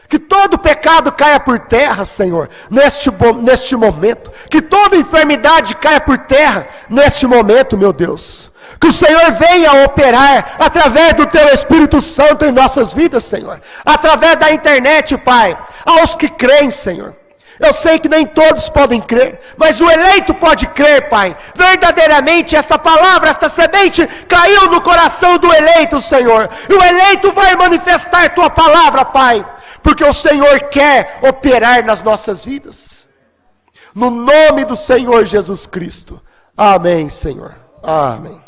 Que todo pecado caia por terra, Senhor, neste momento. Que toda enfermidade caia por terra neste momento, meu Deus. Que o Senhor venha operar através do teu Espírito Santo em nossas vidas, Senhor. Através da internet, Pai, aos que creem, Senhor. Eu sei que nem todos podem crer, mas o eleito pode crer, Pai. Verdadeiramente esta palavra, esta semente caiu no coração do eleito, Senhor. E o eleito vai manifestar tua palavra, Pai. Porque o Senhor quer operar nas nossas vidas. No nome do Senhor Jesus Cristo. Amém, Senhor. Amém.